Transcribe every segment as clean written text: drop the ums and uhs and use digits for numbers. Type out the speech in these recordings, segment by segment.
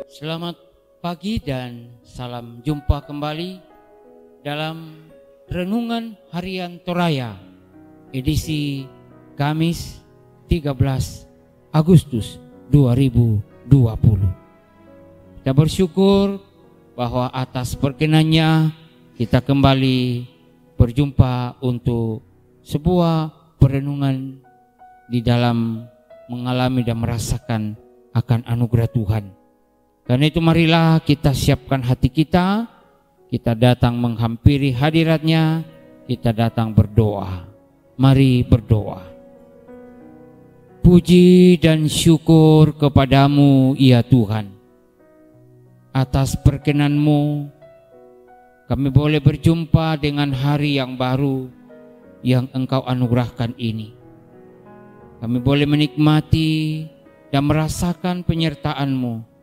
Selamat pagi dan salam jumpa kembali dalam Renungan Harian Toraya edisi Kamis 13 Agustus 2020. Kita bersyukur bahwa atas perkenannya kita kembali berjumpa untuk sebuah perenungan di dalam mengalami dan merasakan akan anugerah Tuhan. Karena itu marilah kita siapkan hati kita datang menghampiri hadirat-Nya, kita datang berdoa. Mari berdoa. Puji dan syukur kepadamu ya Tuhan. Atas perkenan-Mu kami boleh berjumpa dengan hari yang baru yang Engkau anugerahkan ini. Kami boleh menikmati dan merasakan penyertaan-Mu.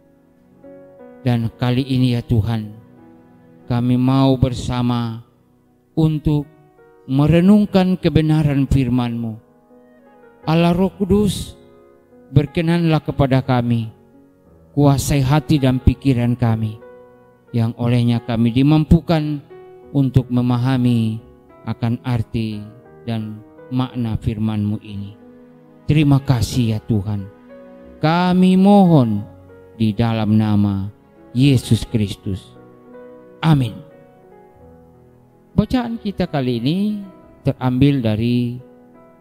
Dan kali ini ya Tuhan, kami mau bersama untuk merenungkan kebenaran firman-Mu. Allah Roh Kudus, berkenanlah kepada kami, kuasai hati dan pikiran kami, yang olehnya kami dimampukan untuk memahami akan arti dan makna firman-Mu ini. Terima kasih ya Tuhan. Kami mohon di dalam nama Yesus Kristus. Amin. Bacaan kita kali ini terambil dari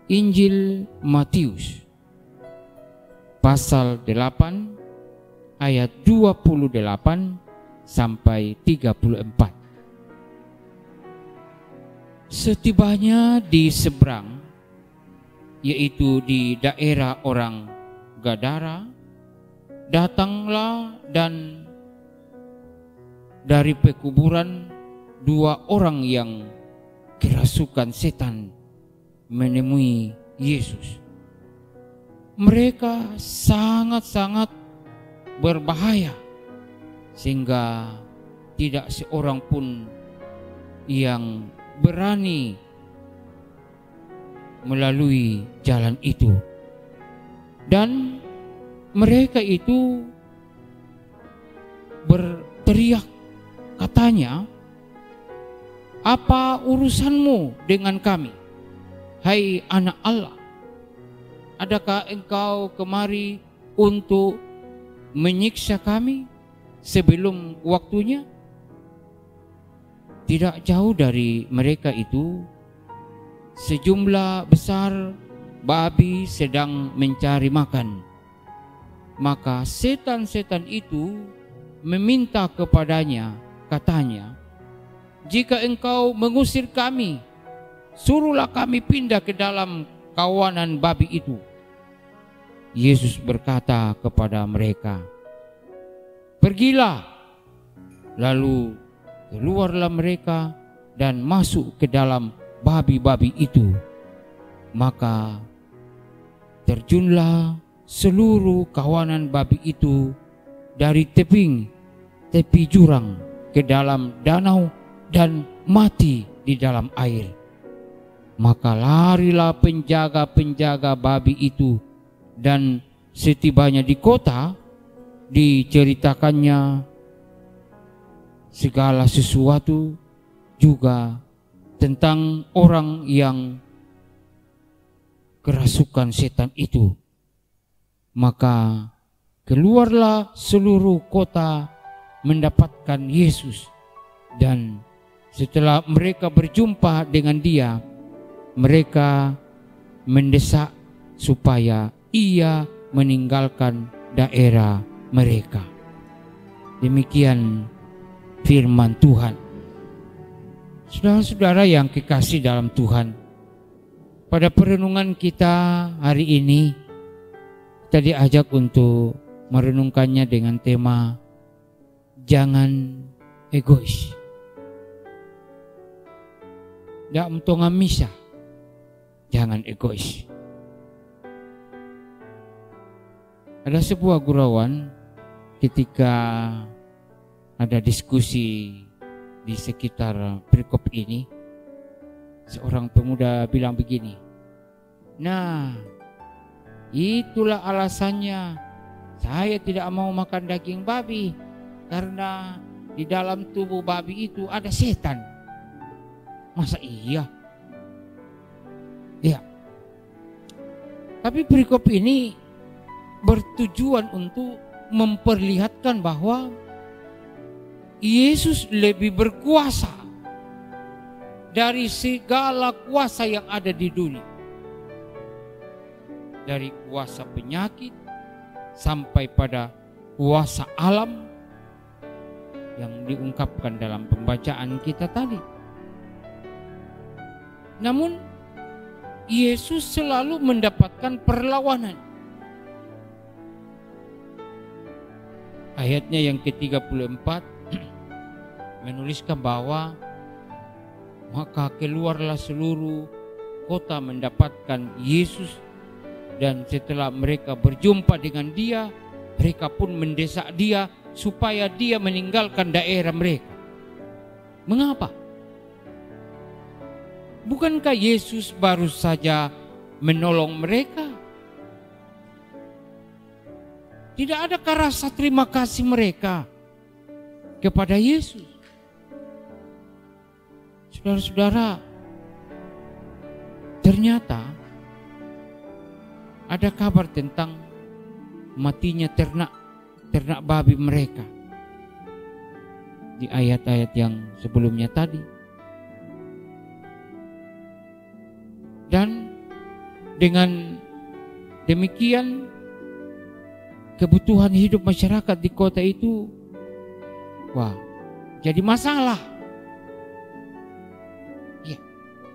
Injil Matius pasal 8 ayat 28 sampai 34. Setibanya di seberang, yaitu di daerah orang Gadara, datanglah dan dari pekuburan dua orang yang kerasukan setan menemui Yesus. Mereka sangat-sangat berbahaya sehingga tidak seorang pun yang berani melalui jalan itu. Dan mereka itu berteriak, katanya, "Apa urusanmu dengan kami, hai anak Allah? Adakah engkau kemari untuk menyiksa kami sebelum waktunya?" Tidak jauh dari mereka itu, sejumlah besar babi sedang mencari makan. Maka setan-setan itu meminta kepadanya, katanya, "Jika engkau mengusir kami, suruhlah kami pindah ke dalam kawanan babi itu." Yesus berkata kepada mereka, "Pergilah." Lalu keluarlah mereka dan masuk ke dalam babi-babi itu. Maka terjunlah seluruh kawanan babi itu dari tepi jurang ke dalam danau dan mati di dalam air. Maka larilah penjaga-penjaga babi itu, dan setibanya di kota diceritakannya segala sesuatu juga tentang orang yang kerasukan setan itu. Maka keluarlah seluruh kota mendapatkan Yesus, dan setelah mereka berjumpa dengan Dia, mereka mendesak supaya Ia meninggalkan daerah mereka. Demikian firman Tuhan. Saudara-saudara yang kekasih dalam Tuhan, pada perenungan kita hari ini, kita diajak untuk merenungkannya dengan tema jangan egois. Tidak mentonga misa, jangan egois. Ada sebuah gurauan ketika ada diskusi di sekitar perikop ini, seorang pemuda bilang begini, "Nah, Itulah alasannya saya tidak mau makan daging babi, karena di dalam tubuh babi itu ada setan. Masa iya? Ya. Tapi perikop ini bertujuan untuk memperlihatkan bahwa Yesus lebih berkuasa dari segala kuasa yang ada di dunia. Dari kuasa penyakit sampai pada kuasa alam yang diungkapkan dalam pembacaan kita tadi. Namun Yesus selalu mendapatkan perlawanan. Ayatnya yang ke-34 menuliskan bahwa maka keluarlah seluruh kota mendapatkan Yesus, dan setelah mereka berjumpa dengan dia, mereka pun mendesak dia supaya dia meninggalkan daerah mereka. Mengapa? Bukankah Yesus baru saja menolong mereka? Tidak adakah rasa terima kasih mereka kepada Yesus? Saudara-saudara, ternyata ada kabar tentang matinya ternak babi mereka di ayat-ayat yang sebelumnya tadi. Dan dengan demikian kebutuhan hidup masyarakat di kota itu jadi masalah. Ya,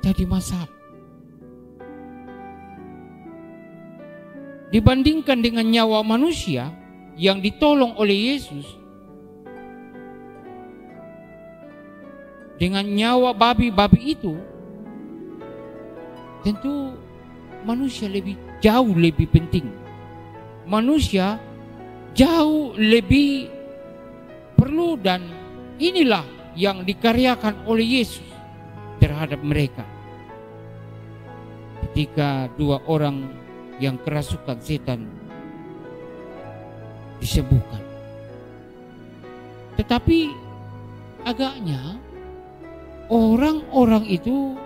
jadi masalah. Dibandingkan dengan nyawa manusia yang ditolong oleh Yesus, dengan nyawa babi-babi itu, tentu manusia jauh lebih penting. Manusia jauh lebih perlu, dan inilah yang dikaryakan oleh Yesus terhadap mereka. Ketika dua orang yang kerasukan setan disembuhkan. Tetapi agaknya orang-orang itu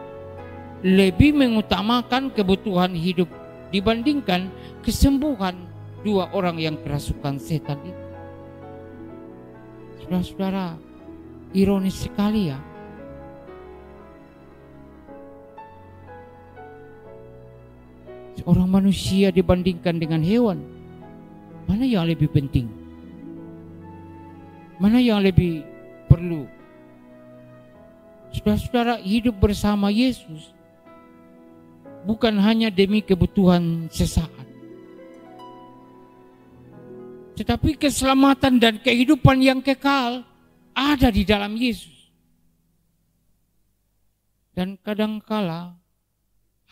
lebih mengutamakan kebutuhan hidup dibandingkan kesembuhan dua orang yang kerasukan setan itu. Saudara-saudara, ironis sekali ya. Seorang manusia dibandingkan dengan hewan, mana yang lebih penting? Mana yang lebih perlu? Saudara-saudara, hidup bersama Yesus bukan hanya demi kebutuhan sesaat, tetapi keselamatan dan kehidupan yang kekal ada di dalam Yesus. Dan kadangkala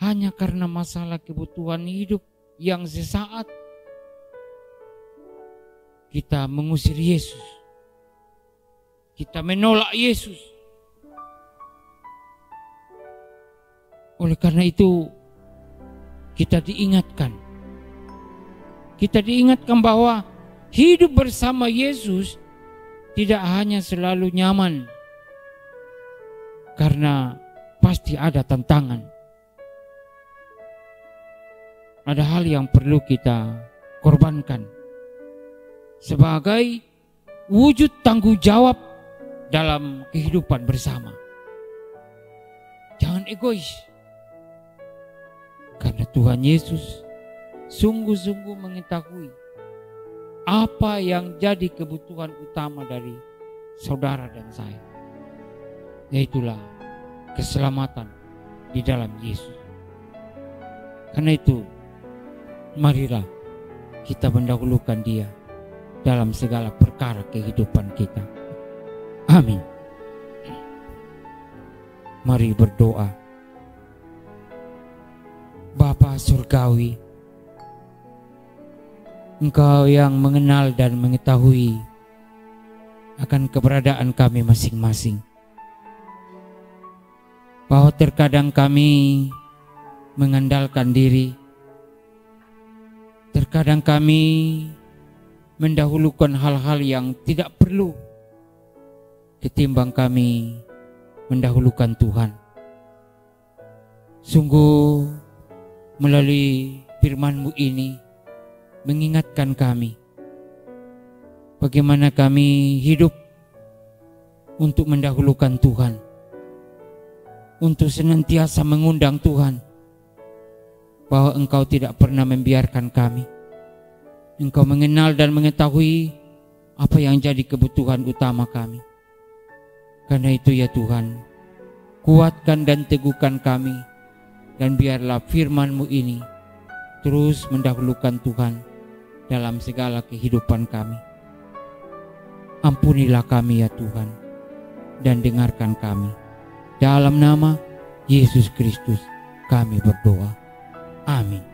hanya karena masalah kebutuhan hidup yang sesaat, kita mengusir Yesus, kita menolak Yesus. Oleh karena itu kita diingatkan bahwa hidup bersama Yesus tidak hanya selalu nyaman, karena pasti ada tantangan. Ada hal yang perlu kita korbankan sebagai wujud tanggung jawab dalam kehidupan bersama. Jangan egois, karena Tuhan Yesus sungguh-sungguh mengetahui apa yang jadi kebutuhan utama dari saudara dan saya, yaitulah keselamatan di dalam Yesus. Karena itu, marilah kita mendahulukan Dia dalam segala perkara kehidupan kita. Amin. Mari berdoa. Bapa Surgawi, Engkau yang mengenal dan mengetahui akan keberadaan kami masing-masing. Bahwa terkadang kami mengandalkan diri, Terkadang kami mendahulukan hal-hal yang tidak perlu ketimbang kami mendahulukan Tuhan. Sungguh melalui firman-Mu ini mengingatkan kami bagaimana kami hidup untuk mendahulukan Tuhan, untuk senantiasa mengundang Tuhan, bahwa Engkau tidak pernah membiarkan kami. Engkau mengenal dan mengetahui apa yang jadi kebutuhan utama kami. Karena itu ya Tuhan, kuatkan dan teguhkan kami, dan biarlah firman-Mu ini terus mendahulukan Tuhan dalam segala kehidupan kami. Ampunilah kami ya Tuhan, dan dengarkan kami. Dalam nama Yesus Kristus kami berdoa. Amin.